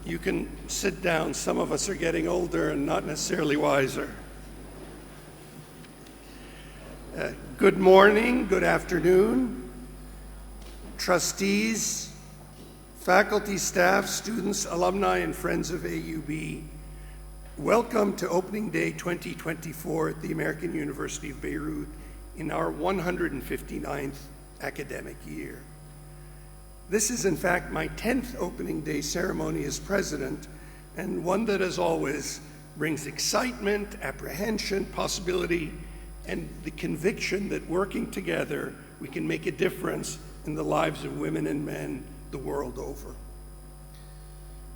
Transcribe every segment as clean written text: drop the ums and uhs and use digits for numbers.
You can sit down. Some of us are getting older and not necessarily wiser. Good morning, good afternoon, trustees, faculty, staff, students, alumni, and friends of AUB. Welcome to Opening Day 2024 at the American University of Beirut in our 159th academic year. This is, in fact, my 10th opening day ceremony as president, and one that, as always, brings excitement, apprehension, possibility, and the conviction that working together, we can make a difference in the lives of women and men the world over.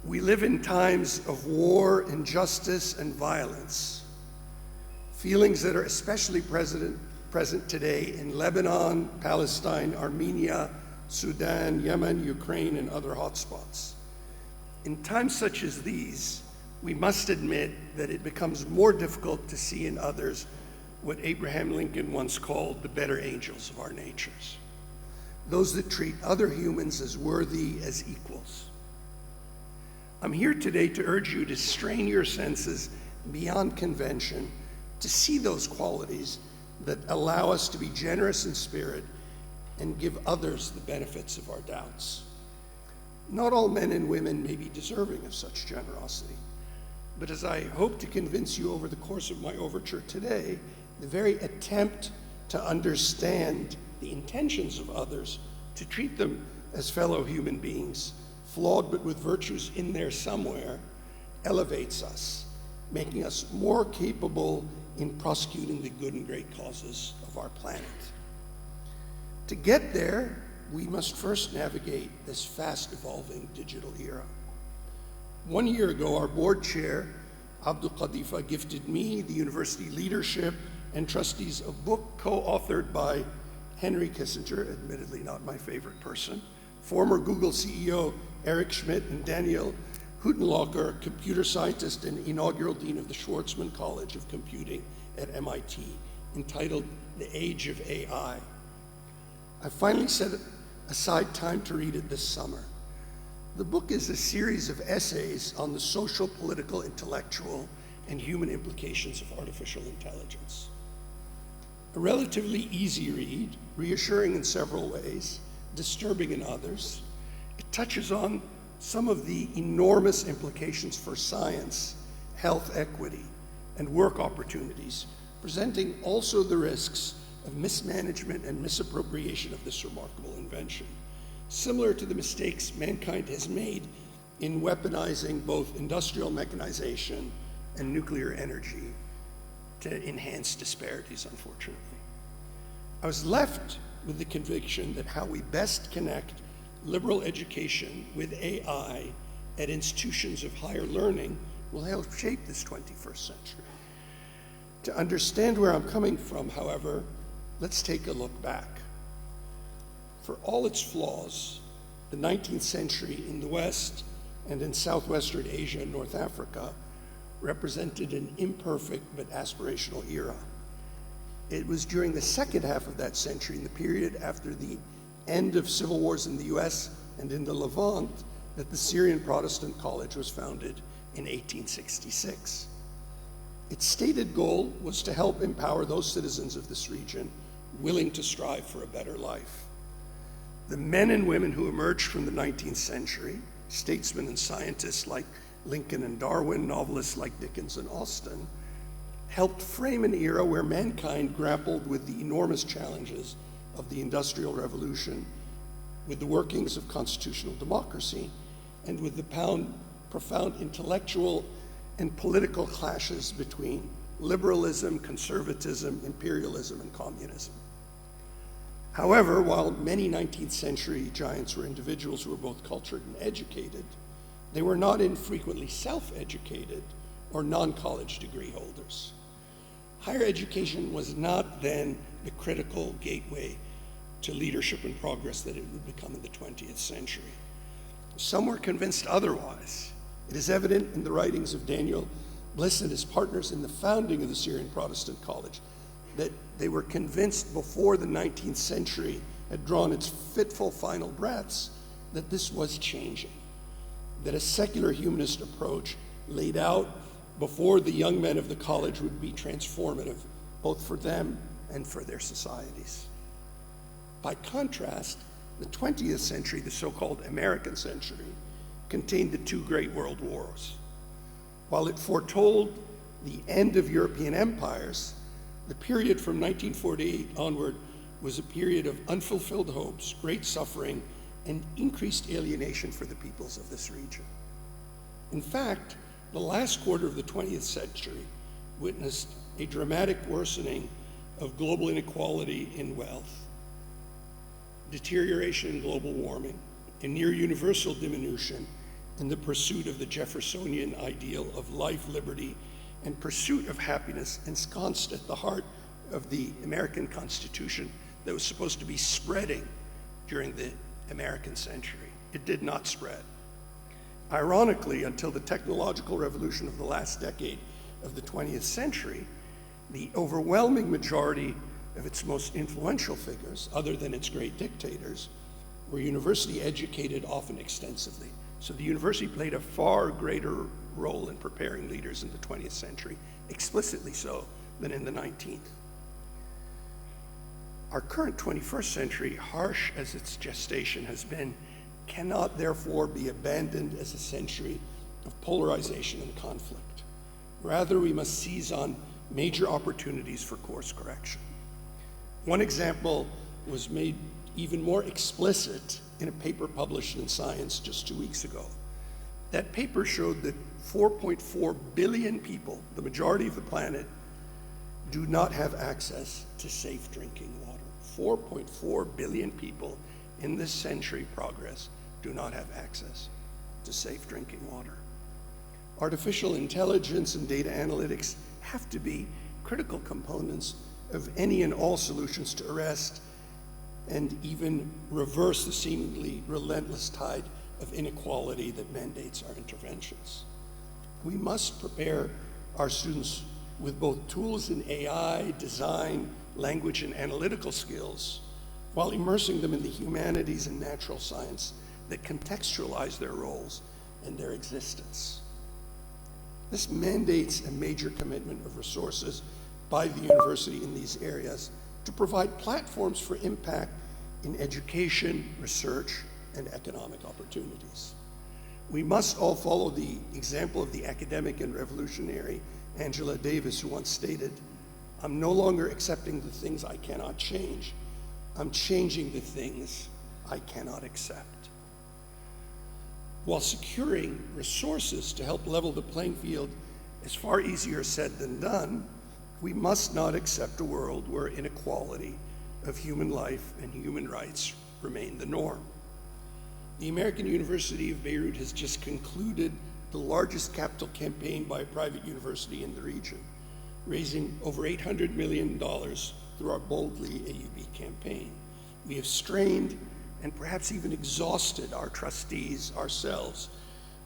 We live in times of war, injustice, and violence, feelings that are especially present today in Lebanon, Palestine, Armenia, Sudan, Yemen, Ukraine, and other hotspots. In times such as these, we must admit that it becomes more difficult to see in others what Abraham Lincoln once called the better angels of our natures, those that treat other humans as worthy as equals. I'm here today to urge you to strain your senses beyond convention to see those qualities that allow us to be generous in spirit and give others the benefits of our doubts. Not all men and women may be deserving of such generosity, but as I hope to convince you over the course of my overture today, the very attempt to understand the intentions of others, to treat them as fellow human beings, flawed but with virtues in there somewhere, elevates us, making us more capable in prosecuting the good and great causes of our planet. To get there, we must first navigate this fast-evolving digital era. 1 year ago, our board chair, Abdul Qadifa, gifted me, the university leadership, and trustees a book co-authored by Henry Kissinger, admittedly not my favorite person, former Google CEO Eric Schmidt, and Daniel Huttenlocher, computer scientist and inaugural dean of the Schwarzman College of Computing at MIT, entitled The Age of AI. I finally set aside time to read it this summer. The book is a series of essays on the social, political, intellectual, and human implications of artificial intelligence. A relatively easy read, reassuring in several ways, disturbing in others. It touches on some of the enormous implications for science, health equity, and work opportunities, presenting also the risks of mismanagement and misappropriation of this remarkable invention, similar to the mistakes mankind has made in weaponizing both industrial mechanization and nuclear energy to enhance disparities, unfortunately. I was left with the conviction that how we best connect liberal education with AI at institutions of higher learning will help shape this 21st century. To understand where I'm coming from, however, let's take a look back. For all its flaws, the 19th century in the West and in Southwestern Asia and North Africa represented an imperfect but aspirational era. It was during the second half of that century, in the period after the end of civil wars in the US and in the Levant, that the Syrian Protestant College was founded in 1866. Its stated goal was to help empower those citizens of this region willing to strive for a better life. The men and women who emerged from the 19th century, statesmen and scientists like Lincoln and Darwin, novelists like Dickens and Austen, helped frame an era where mankind grappled with the enormous challenges of the Industrial Revolution, with the workings of constitutional democracy, and with the profound intellectual and political clashes between liberalism, conservatism, imperialism, and communism. However, while many 19th century giants were individuals who were both cultured and educated, they were not infrequently self-educated or non-college degree holders. Higher education was not then the critical gateway to leadership and progress that it would become in the 20th century. Some were convinced otherwise. It is evident in the writings of Daniel Bliss and his partners in the founding of the Syrian Protestant College that they were convinced before the 19th century had drawn its fitful final breaths that this was changing. that a secular humanist approach laid out before the young men of the college would be transformative, both for them and for their societies. By contrast, the 20th century, the so-called American century, contained the two great world wars. While it foretold the end of European empires, the period from 1948 onward was a period of unfulfilled hopes, great suffering, and increased alienation for the peoples of this region. In fact, the last quarter of the 20th century witnessed a dramatic worsening of global inequality in wealth, deterioration in global warming, and near universal diminution in the pursuit of the Jeffersonian ideal of life, liberty, and pursuit of happiness ensconced at the heart of the American Constitution that was supposed to be spreading during the American century. It did not spread. Ironically, until the technological revolution of the last decade of the 20th century, the overwhelming majority of its most influential figures, other than its great dictators, were university educated, often extensively. So the university played a far greater role in preparing leaders in the 20th century, explicitly so, than in the 19th. Our current 21st century, harsh as its gestation has been, cannot therefore be abandoned as a century of polarization and conflict. Rather, we must seize on major opportunities for course correction. One example was made even more explicit in a paper published in Science just 2 weeks ago. That paper showed that 4.4 billion people, the majority of the planet, do not have access to safe drinking water. 4.4 billion people in this century progress do not have access to safe drinking water. Artificial intelligence and data analytics have to be critical components of any and all solutions to arrest and even reverse the seemingly relentless tide of inequality that mandates our interventions. We must prepare our students with both tools in AI, design, language, and analytical skills, while immersing them in the humanities and natural science that contextualize their roles and their existence. This mandates a major commitment of resources by the university in these areas to provide platforms for impact in education, research, and economic opportunities. We must all follow the example of the academic and revolutionary Angela Davis, who once stated, "I'm no longer accepting the things I cannot change. I'm changing the things I cannot accept." While securing resources to help level the playing field is far easier said than done, we must not accept a world where inequality of human life and human rights remain the norm. The American University of Beirut has just concluded the largest capital campaign by a private university in the region, raising over $800 million through our Boldly AUB campaign. We have strained and perhaps even exhausted our trustees, ourselves,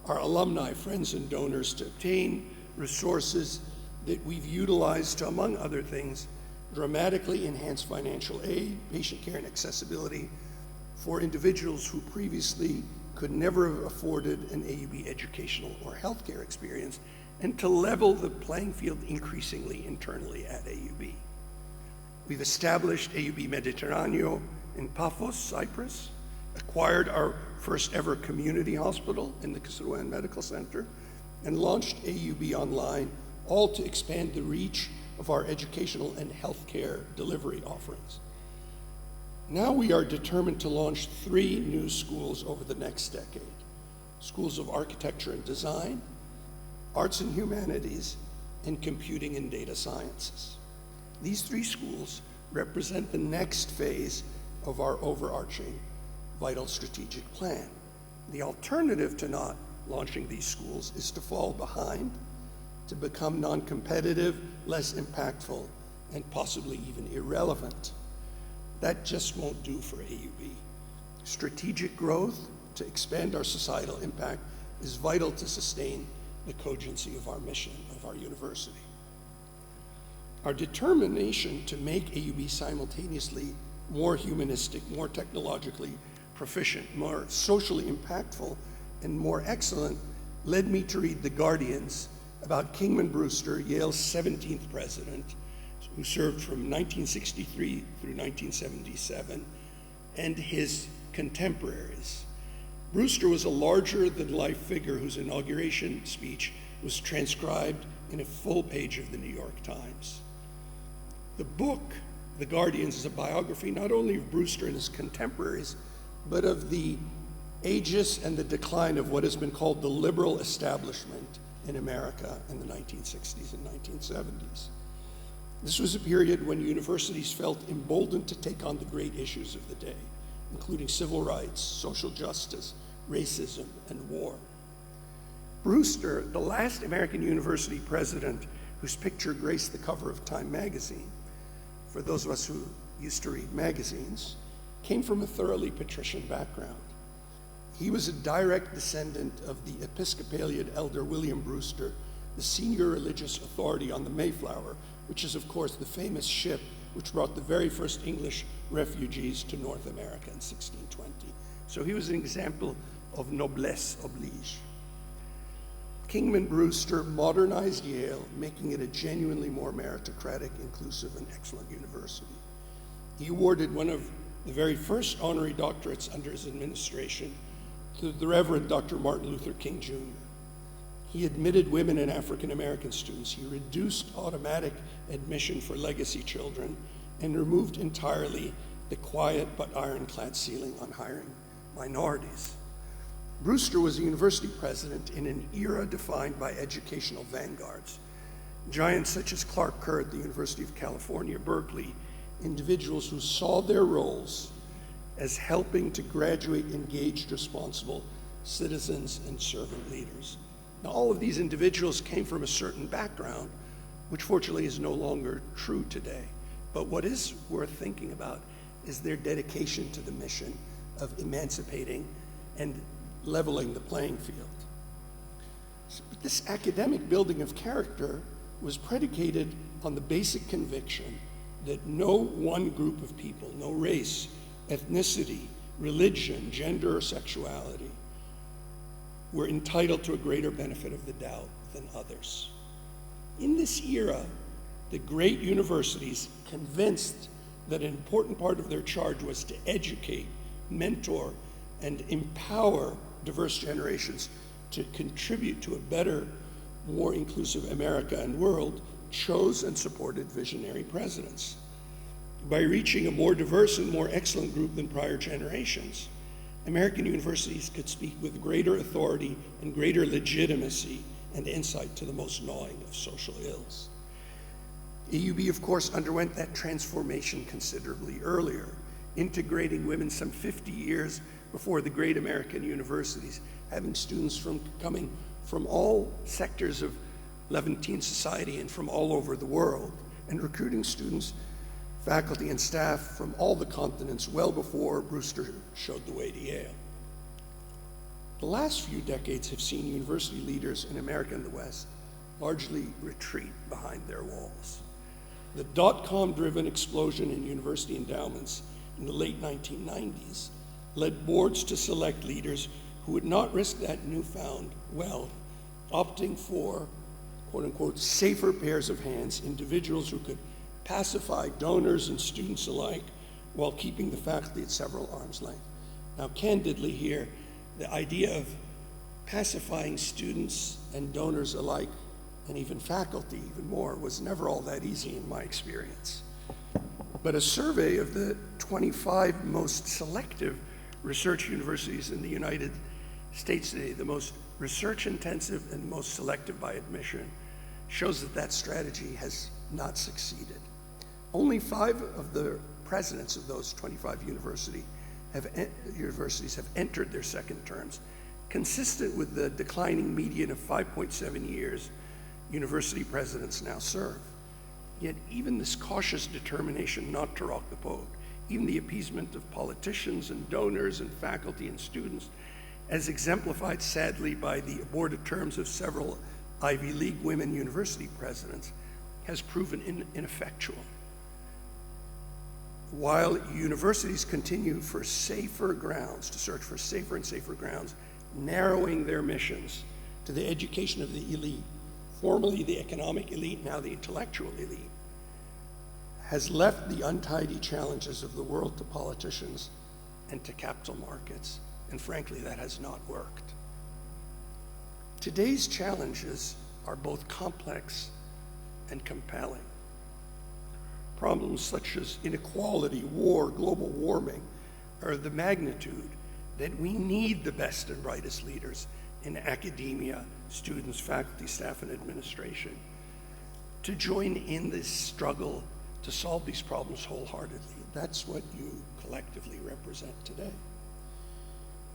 our alumni, friends, and donors to obtain resources that we've utilized to, among other things, dramatically enhance financial aid, patient care, and accessibility for individuals who previously could never have afforded an AUB educational or healthcare experience, and to level the playing field increasingly internally at AUB. We've established AUB Mediterraneo in Paphos, Cyprus, acquired our first ever community hospital in the Kasrouan Medical Center, and launched AUB Online, all to expand the reach of our educational and healthcare delivery offerings. Now we are determined to launch 3 new schools over the next decade: schools of architecture and design, arts and humanities, and computing and data sciences. These 3 schools represent the next phase of our overarching vital strategic plan. The alternative to not launching these schools is to fall behind, to become non-competitive, less impactful, and possibly even irrelevant. That just won't do for AUB. Strategic growth to expand our societal impact is vital to sustain the cogency of our mission, of our university. Our determination to make AUB simultaneously more humanistic, more technologically proficient, more socially impactful, and more excellent led me to read The Guardians about Kingman Brewster, Yale's 17th president, who served from 1963 through 1977, and his contemporaries. Brewster was a larger-than-life figure whose inauguration speech was transcribed in a full page of the New York Times. The book, The Guardians, is a biography not only of Brewster and his contemporaries, but of the aegis and the decline of what has been called the liberal establishment in America in the 1960s and 1970s. This was a period when universities felt emboldened to take on the great issues of the day, including civil rights, social justice, racism, and war. Brewster, the last American university president whose picture graced the cover of Time magazine, for those of us who used to read magazines, came from a thoroughly patrician background. He was a direct descendant of the Episcopalian elder William Brewster, the senior religious authority on the Mayflower, which is, of course, the famous ship which brought the very first English refugees to North America in 1620. So he was an example of noblesse oblige. Kingman Brewster modernized Yale, making it a genuinely more meritocratic, inclusive, and excellent university. He awarded one of the very first honorary doctorates under his administration to the Reverend Dr. Martin Luther King Jr. He admitted women and African American students. He reduced automatic admission for legacy children and removed entirely the quiet but ironclad ceiling on hiring minorities. Brewster was a university president in an era defined by educational vanguards. Giants such as Clark Kerr at the University of California, Berkeley, individuals who saw their roles as helping to graduate engaged, responsible citizens and servant leaders. Now, all of these individuals came from a certain background, which fortunately is no longer true today. But what is worth thinking about is their dedication to the mission of emancipating and leveling the playing field. But this academic building of character was predicated on the basic conviction that no one group of people, no race, ethnicity, religion, gender, or sexuality, were entitled to a greater benefit of the doubt than others. In this era, the great universities, convinced that an important part of their charge was to educate, mentor, and empower diverse generations to contribute to a better, more inclusive America and world, chose and supported visionary presidents. By reaching a more diverse and more excellent group than prior generations, American universities could speak with greater authority and greater legitimacy and insight to the most gnawing of social ills. AUB, of course, underwent that transformation considerably earlier, integrating women some 50 years before the great American universities, having students coming from all sectors of Levantine society and from all over the world, and recruiting students, faculty, and staff from all the continents well before Brewster showed the way to Yale. The last few decades have seen university leaders in America and the West largely retreat behind their walls. The dot-com-driven explosion in university endowments in the late 1990s led boards to select leaders who would not risk that newfound wealth, opting for, quote-unquote, safer pairs of hands, individuals who could pacify donors and students alike while keeping the faculty at several arm's length. Now, candidly here, the idea of pacifying students and donors alike, and even faculty even more, was never all that easy in my experience. But a survey of the 25 most selective research universities in the United States today, the most research-intensive and most selective by admission, shows that that strategy has not succeeded. Only 5 of the presidents of those 25 universities have entered their second terms, consistent with the declining median of 5.7 years university presidents now serve. Yet even this cautious determination not to rock the boat, even the appeasement of politicians and donors and faculty and students, as exemplified sadly by the aborted terms of several Ivy League women university presidents, has proven ineffectual. While universities continue for safer grounds, to search for safer and safer grounds, narrowing their missions to the education of the elite, formerly the economic elite, now the intellectual elite, has left the untidy challenges of the world to politicians and to capital markets, and frankly, that has not worked. Today's challenges are both complex and compelling. Problems such as inequality, war, global warming are of the magnitude that we need the best and brightest leaders in academia, students, faculty, staff, and administration to join in this struggle to solve these problems wholeheartedly. That's what you collectively represent today.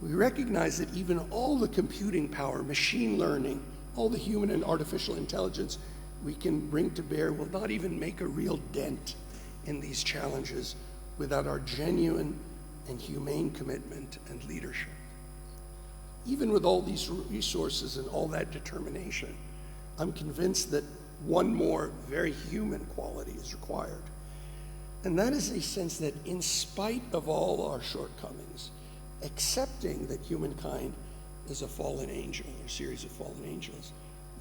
We recognize that even all the computing power, machine learning, all the human and artificial intelligence we can bring to bear will not even make a real dent in these challenges without our genuine and humane commitment and leadership. Even with all these resources and all that determination, I'm convinced that one more very human quality is required. And that is a sense that in spite of all our shortcomings, accepting that humankind is a fallen angel, or a series of fallen angels,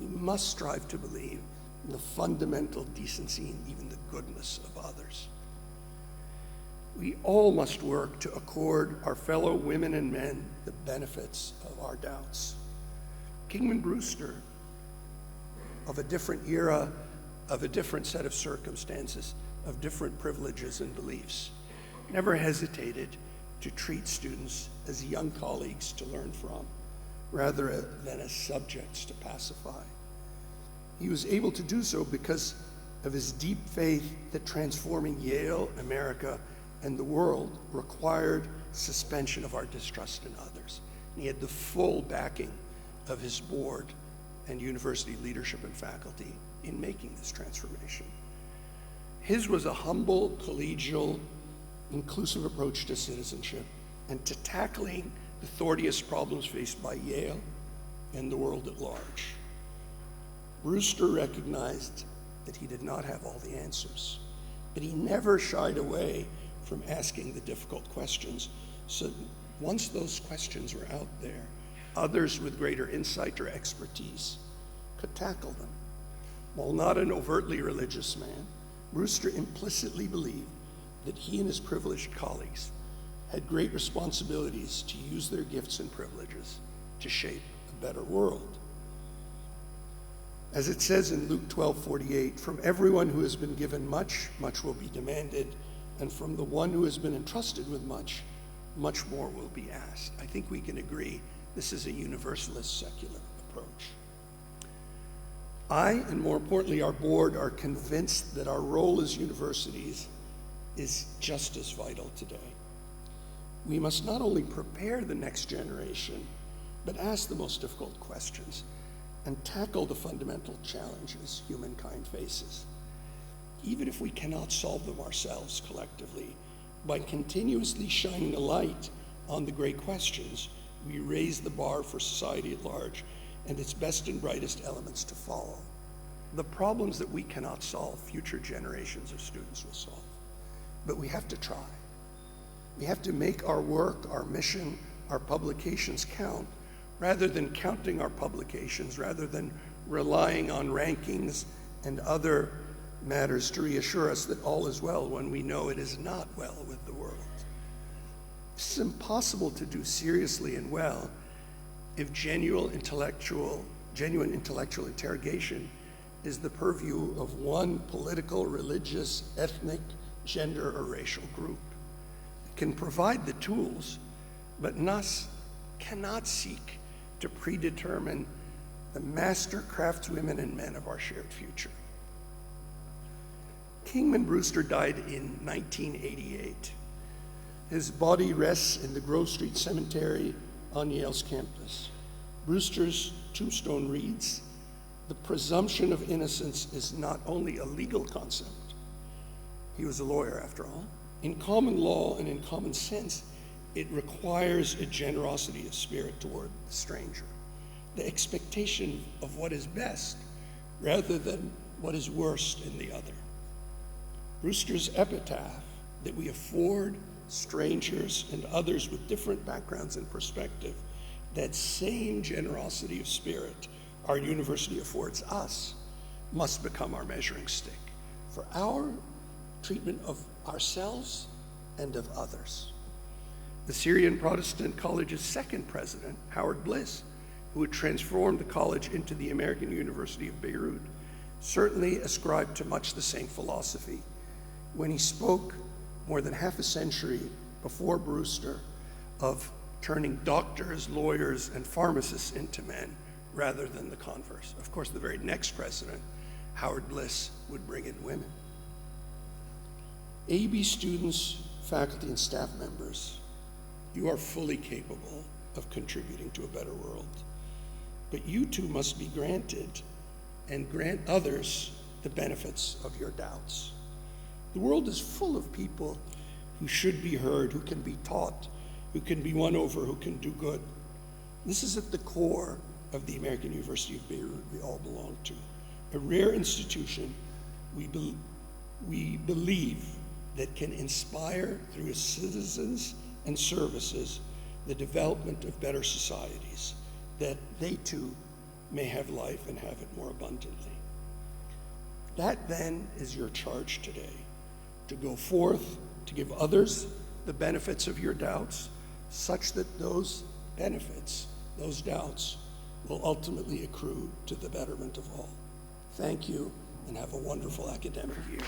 we must strive to believe in the fundamental decency and even the goodness of others. We all must work to accord our fellow women and men the benefits of our doubts. Kingman Brewster, of a different era, of a different set of circumstances, of different privileges and beliefs, never hesitated to treat students as young colleagues to learn from, rather than as subjects to pacify. He was able to do so because of his deep faith that transforming Yale, America, and the world required suspension of our distrust in others. And he had the full backing of his board and university leadership and faculty in making this transformation. His was a humble, collegial, inclusive approach to citizenship and to tackling the thorniest problems faced by Yale and the world at large. Brewster recognized that he did not have all the answers, but he never shied away from asking the difficult questions. So once those questions were out there, others with greater insight or expertise could tackle them. While not an overtly religious man, Brewster implicitly believed that he and his privileged colleagues had great responsibilities to use their gifts and privileges to shape a better world. As it says in Luke 12:48, from everyone who has been given much, much will be demanded, and from the one who has been entrusted with much, much more will be asked. I think we can agree this is a universalist secular approach. I, and more importantly our board, are convinced that our role as universities is just as vital today. We must not only prepare the next generation, but ask the most difficult questions and tackle the fundamental challenges humankind faces. Even if we cannot solve them ourselves collectively, by continuously shining a light on the great questions, we raise the bar for society at large and its best and brightest elements to follow. The problems that we cannot solve, future generations of students will solve. But we have to try. We have to make our work, our mission, our publications count, rather than counting our publications, rather than relying on rankings and other matters to reassure us that all is well when we know it is not well with the world. It's impossible to do seriously and well if genuine intellectual interrogation is the purview of one political, religious, ethnic, gender, or racial group. It can provide the tools, but cannot seek to predetermine the master craftswomen and men of our shared future. Kingman Brewster died in 1988. His body rests in the Grove Street Cemetery on Yale's campus. Brewster's tombstone reads, "The presumption of innocence is not only a legal concept." He was a lawyer, after all. In common law and in common sense, it requires a generosity of spirit toward the stranger, the expectation of what is best rather than what is worst in the other. Brewster's epitaph, that we afford strangers and others with different backgrounds and perspective that same generosity of spirit our university affords us must become our measuring stick for our treatment of ourselves and of others. The Syrian Protestant College's second president, Howard Bliss, who had transformed the college into the American University of Beirut, certainly ascribed to much the same philosophy when he spoke more than half a century before Brewster of turning doctors, lawyers, and pharmacists into men rather than the converse. Of course, the very next president, Howard Bliss, would bring in women. AUB students, faculty, and staff members, you are fully capable of contributing to a better world. But you too must be granted and grant others the benefits of your doubts. The world is full of people who should be heard, who can be taught, who can be won over, who can do good. This is at the core of the American University of Beirut we all belong to, a rare institution we believe that can inspire through its citizens and services the development of better societies, that they too may have life and have it more abundantly. That then is your charge today, to go forth, to give others the benefits of your doubts, such that those benefits, those doubts, will ultimately accrue to the betterment of all. Thank you, and have a wonderful academic year.